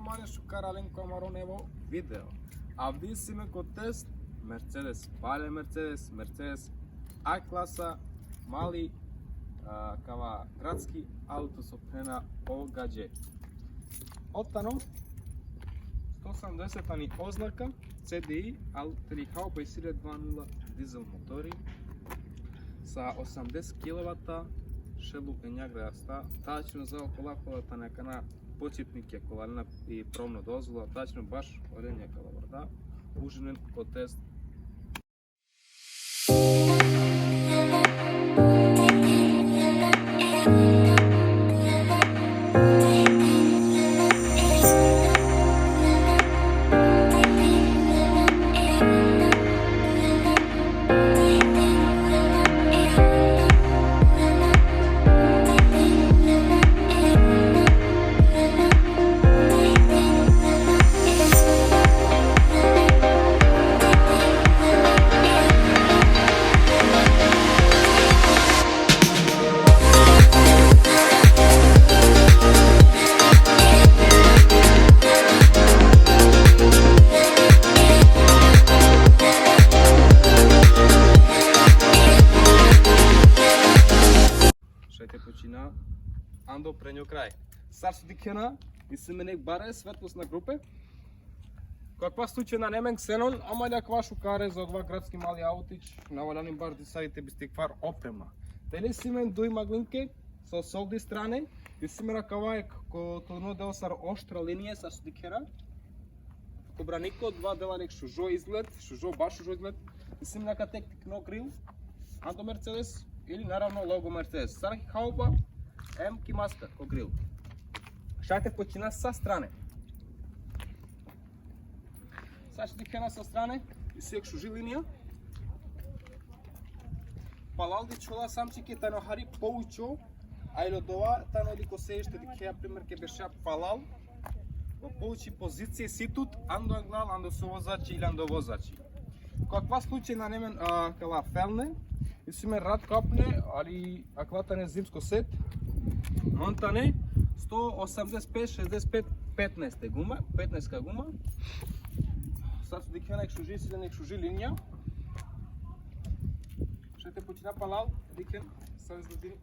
mare šukaralen Camaronevo video. A vi si me kod test Mercedes, pale Mercedes, Mercedes A-klasa, mali kava gradski auto со прена погаđe. Otano 180 ознака CDI, ali kao pa isire 2.0 dizel motori sa 80 kW šelu enjagra sta, tačno za kolata neka na početnike kolarina i provno dozvola, tačno baš orenje kalavarda, užinen kod test. Почина андо пренjo край. Сар su dikena и се менек баре светлост на групе. Каква случај на немен ксенон, ама ля квашу каре за два градски мали аутич, навалани бар дисаите бисте квар опремна. Теле си мен дуй маглинке со солди стране, и си мера каваек ко тоно дел сар оштра линија сар su dikena. Кобранико два дела нек шужо изглед, шужо баш шужо изглед, и си мера катек но грил, андо Мерцедес, или наравно лого Mercedes. Сарахи хауба, емки маска, ко грил. Шајте почина са стране. Са ще дикена са стране и си екшужи линија. Палалди чола самчике тано хари поучо, а или дова тано или ко се ще дикеја пример ке беше палал, во поучи позиција ситут, андо англал, андо совозачи или андо возачи. Каква случај на немен кала фелне, и си ме рад капне, али акватане зимско сет, монтане 185-65 15 гума, 15 гума. Сад су дикена ек шужи си ек шужи линија. Ще те почина палал, дикен, сад изгодини.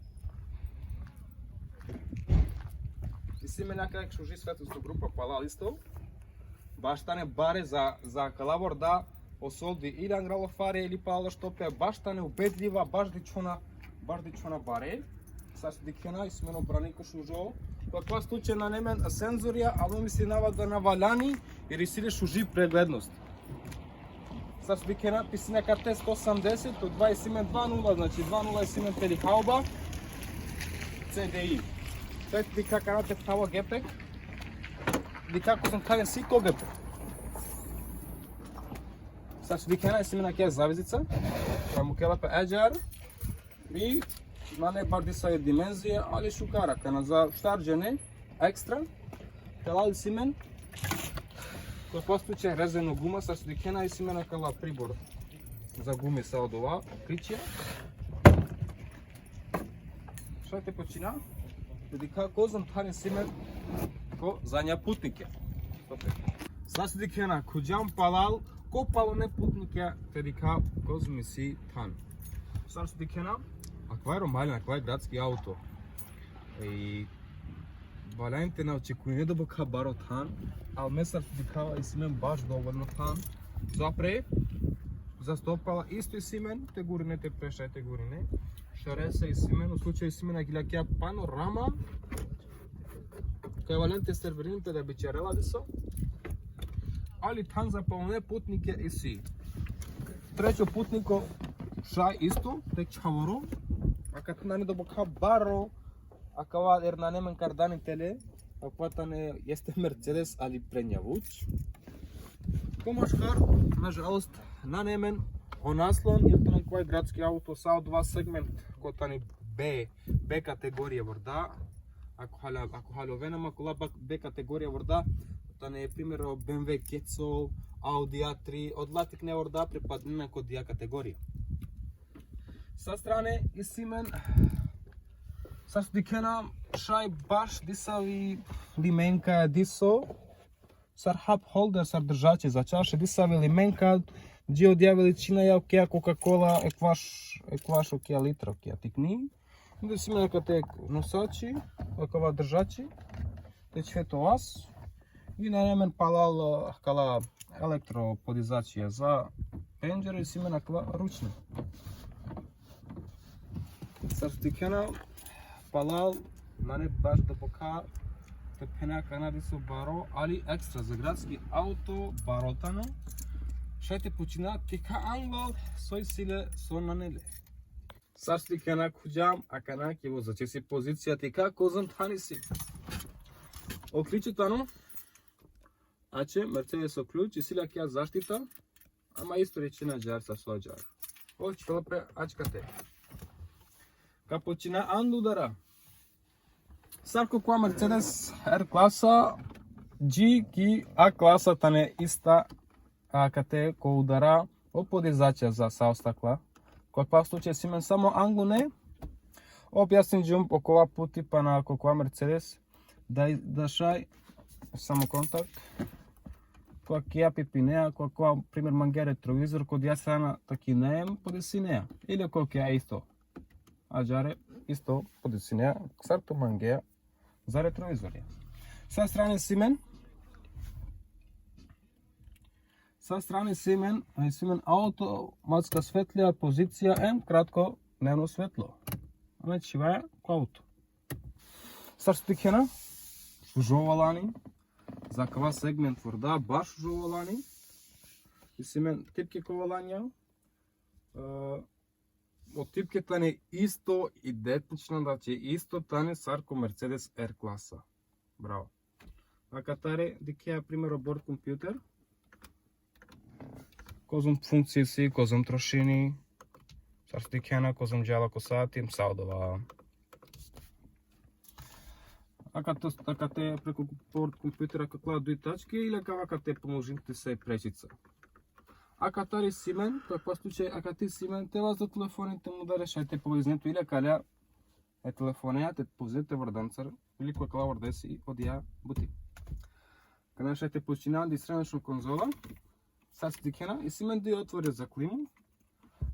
И си ме нака ек шужи светлосто група палал исто. Баштане баре за калавор да осолди или анграло фаре или пала штопе, баш та неубедлива, баш дичона баре. Сас дикена и смено бранико шужо. Каква случај на немен сензорија, ало ми се навада на валяни и рисиле шужи прегледност. Сас дикена писина карте 180 от 2.2.0, значи 2.0 и симен тели хауба CDI. Тој дика карате птава гепек, дикако сам каген сико гепек. Sad ću dikena i simena kje zavizица, koja mu kelapa eđar i na ne bar disaje dimenzije, ali šukara, kana za štarđene ekstra, kelali simen, koja postuće rezervno guma, sad ću dikena i simena kala pribor za gumi sa od ova, kričija. Šta te počina? Dika kozom tani simen ko zanja putnike. Sad ću dikena kuđam palal, Копало не путнике те дика козми си тан. Сар су дикена, аква е ромален, аква е градски ауто. И валяјте на очекување да бока баро тан, ал ме сар су дикава и симен баш доволно тан. Запре, застопала исто и симен, те гурине, те прешај те гурине. Шареса и симен, у случај и симена гилакија панорама. Кај валенте серверините да биче реладисо. Ali tan zapalne putnike i si. Trećo putniko šaj isto, tek čavoro. A kad na ne doboka baro, a kava jer na nemen kardani tele, a patane jeste Mercedes, ali prenjavuć. Komaškar, nažalost, na nemen onaslon, jer to nekoj je gradski auto sa dva segment, kotani B kategorije vrda. Ako halovena kola B kategorija vrda, Tane примерно BMW Quetzal, Audi A3, од латик не орда припаднена код ја категорија. Sa strane i Simen, sad su dikena šaj baš disavi limenka diso, Сар холдер, сар държачи за чаша, ди са велименка, ди одја величина ја океа Кока-Кола, екваш океа литра океа тикни. Да си мене кате носачи, окава държачи, те чвето аз. И на немен палал кала електроподизачија за пенџера и си мене кала ручна. Сар стикена палал, мане баш да пока тепена канади со баро, али екстра за градски ауто, баротано. Шајте почина тека англал, сој силе со нанеле. Сарсти кана куджам, а кана ке во зачеси позиција тека козам тани си. Оклучетано, аче Мерцедес оклуч и сила ке заштита, ама исто речена джар са со джар. О, чилопе, ачкате. Ка почина андудара. Сарко која Мерцедес R класа, G ки A класа тане иста кате ко удара о подизача за саостакла. Каква случај си мен само англо не. Објасним джум окова пути па на која Мерцедес да шај само контакт. Која кија пипинеа, која пример мангере тровизор, кod ја сана таки неем подесинеа. Или која кија исто. А джаре исто подесинеа, сарто мангеа за ретровизори. Sa strane Simen, Simen automatska светлија позиција М, кратко дневно светло. Значи ова е ауто. Сар стикена, жовалани, за кава сегмент творда, баш жовалани. И Simen типки ковалања. Од типката не исто идентично, значи исто тане сарко Мерцедес R класа. Браво. Ака таре дикеа примеро борд компјутер. Козум функции си, козум трошини. Сар дикена, козум джала косати, мсаудова. Ака те преку борд компјутера каква дуи тачки или ака те поможinte се пречица. Ака таре Simen, каква случај, ака ти Simen, те вас до телефоните му да решајте повезнето или каля е телефонеа, те повзете врданцар или која кала врдеси од ја бути. Каде шајте почина да средношно конзола, сад стикена и Simen да ја отвори за климу,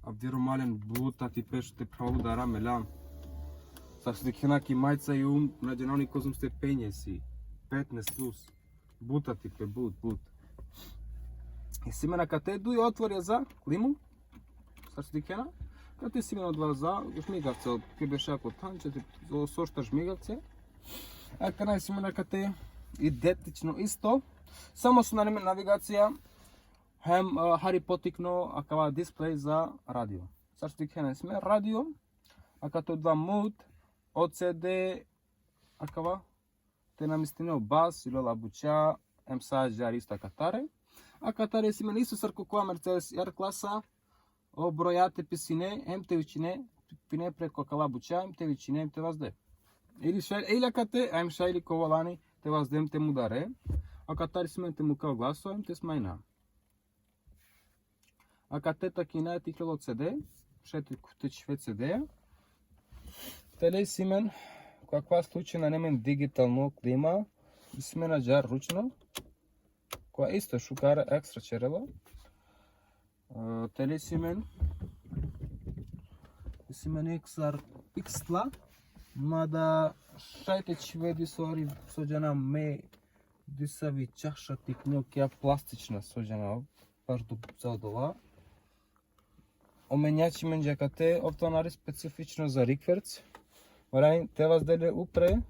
абди ромален бута ти пеште право да рамелан. Сад стикена ки мајца и наđenoни козум сте пење си, 15 плюс, бута ти пе бут. И Simen кате дуи отвори за климу, сад стикена, кате Simen одва за жмигавце, ке беше ако танче, сошта жмигавце. А кај Simen кате идентично исто, само со навигација, хем Хари потикно, акава дисплеј за радио. Сад стикена сме радио, а като два мод, OCD, акава, те намистино бас, или лабуча, емса жариста катаре. А катаре Simen исто сарко која Мерцедес R класа, обројате писине, ем те вичине, пине преко калабуча, ем те вичине, ем те вазде. Или кате, ем шајли ковалани, те вас дем те му даре, а катари Simen те му као гласо, ем те смајна. А кате таки не е тихло CD, шети те чвет CD-ја. Теле Simen, каква случај на немен дигитално клима, и Simen джар ручно, која исто шукара екстра черела. Теле Simen ексар пикстла, мада шајте чведи сори соđена ме дисави чаша тикнео кеа пластична соđена баш до задола. Оменјачи менџакате, оптонари специфично за рикверц. Варај, те вас деле упре,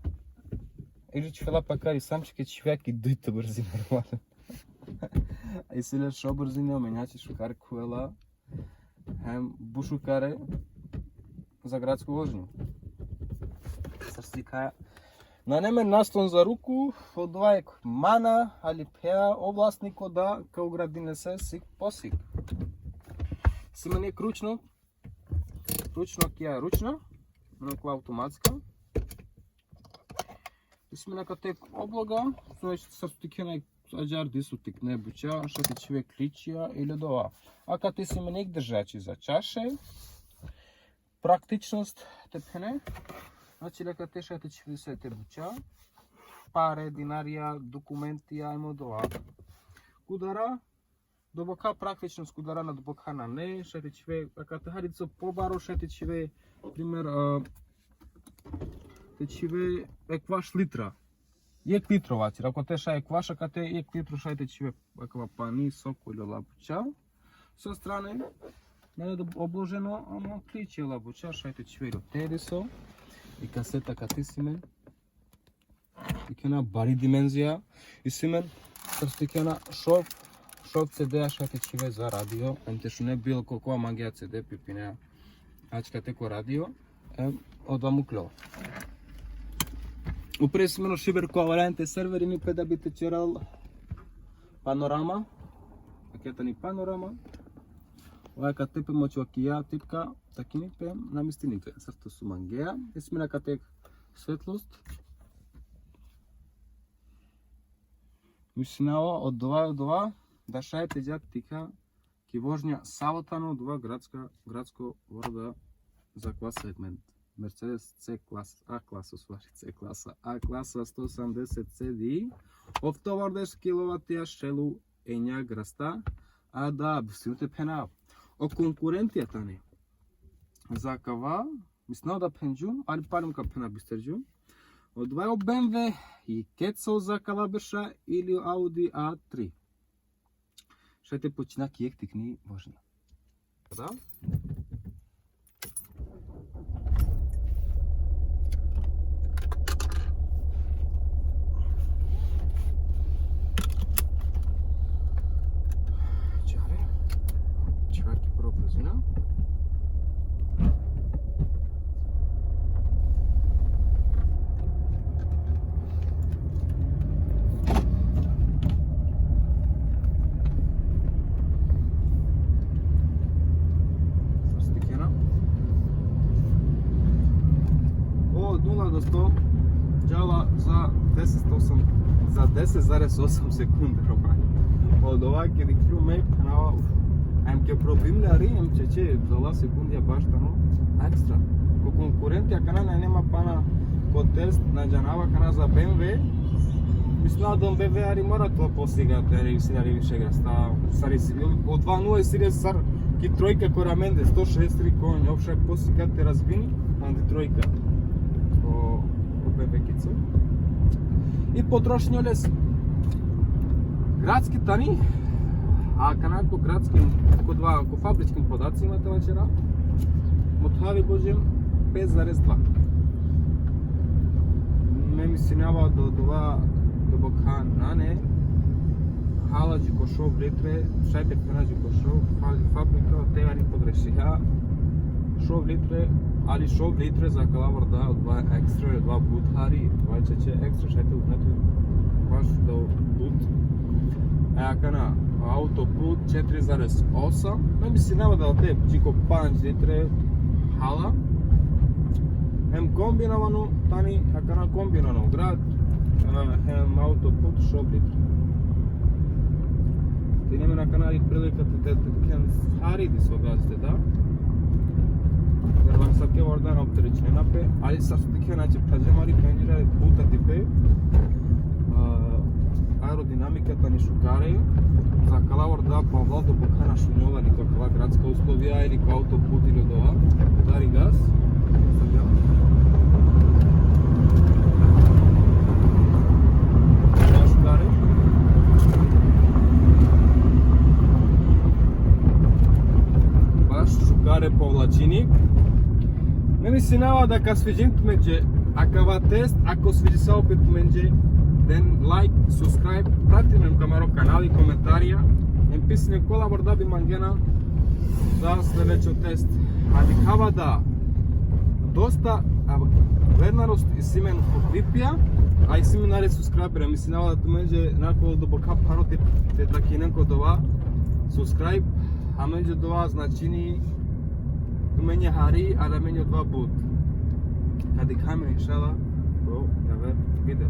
или чвела пакари самчике чвеки дујте брзи нормално. И силе шо брзине оменјачи шукаре куела, хем бушукаре за градско вожње. Срстикаја. На немен настон за руку, одвајек мана, али пеа областнико да као градине се сик посик. Simen е ручно кија ручна, мноква автоматска. И Simen кате облага, срстикена аджар дису тикне буча, шати чве кличија или дова. А кате Simen држачи за чаше, практичност тепхене, значи лека те шате чве се те буча, pare, dinarija, документия, емо това. Кудара, добока практично скудара на добока на не, шете чиве, ако те харицо по-баро, шете чиве, пример, те чиве екваш литра. Ек литрова, ако те ша екваш, ако те ек литро шете чиве, ако пани, соко или лапуча. Со стране, не е обложено, ама кличе лапуча, шете чиве до теди со. И касета катисимен. И кена бари димензия. И симен, сърстикена шоп. Шоп CD шайте чиве за радио. Емте не бил колко магия CD пипине. Ачкате ко радио. Одва му кло. Упре симено шибер ковалente сервери ни пе да бите черал панорама. Пакета ни панорама. Ова кате пе мочуакија типка, такини пе намистините. Срто су мангеа. И смина кате светлост. Мисинава од това да шајте џак тика ки вожња саботано од ова градско ворда за клас сегмент. Мерцедес C клас, А класа, C класа, А класа 180 CDI. Офтовардеш киловатија шелу ења граста. А да, бисинуте пена. О конкурентијата не. За кава, мислено да пенџу, али парим ка пена бистерџу. Од два е BMW и Кетсо за калабеша или Audi A3. Шете почина киек тикни важни. Да? Чаре. Чеварки първо презина. До 100 джала за 10,8 секунди. Од ова ќе ги киломе канала ем ќе пробимляри, ем че зала секундија баштано екстра. Ко конкурентија канала нема пана ко тест на джанава кана за BMW. Мисля да BMW ари мора тоа посига, тери синари више граста. Сари од 2.0 сире сар ки тројка кораменде 163 конј, опше посига те разбини, анди тројка. И потрошња лес. Градски тани, а канако градски, ко фабрички подаци имате вечера, мотави божим 5,2. Ме ми синава до бока нане, хала джи кошов литре, шајте пена джи кошов, фабрика, тегари погрешиха, шов литре, али шов литре за калаварда од два екстра, од два бутхари, два чече екстра, шајте узнето баш до бут. Кана аутопут 4,8, ме ми си нема да оте чико 5 литре хала. Ем комбиновано, тани, кана комбиновано град, ем аутопут шов литре. Ти неме на канали приликате те кен хари ди се објазите, да? Vam svake ordan opterećene nape, ali sa stike naće pađamari penđere puta tipe aerodinamikата ни шукареju за калавор да Павла до Бокана шунјова никаква градска условија или ко аутопут или од ова, удари газ. Баш шукаре повлачини. Ме ми синава да ка свиđim međe akava test, ako sviđi se opet međe, then like, subscribe, pratite камеро канали, коментарија, ем писане колабор да би мангена за следеќиот тест. А дикава да доста гледаност и симен подкрипија, а и симен наре subscribe, ми синава да međe нако до бока пароти те такинен ко това subscribe, а međe това значини tu menje hari, ale menje 2 but. Kad i kamer inšala, to je video.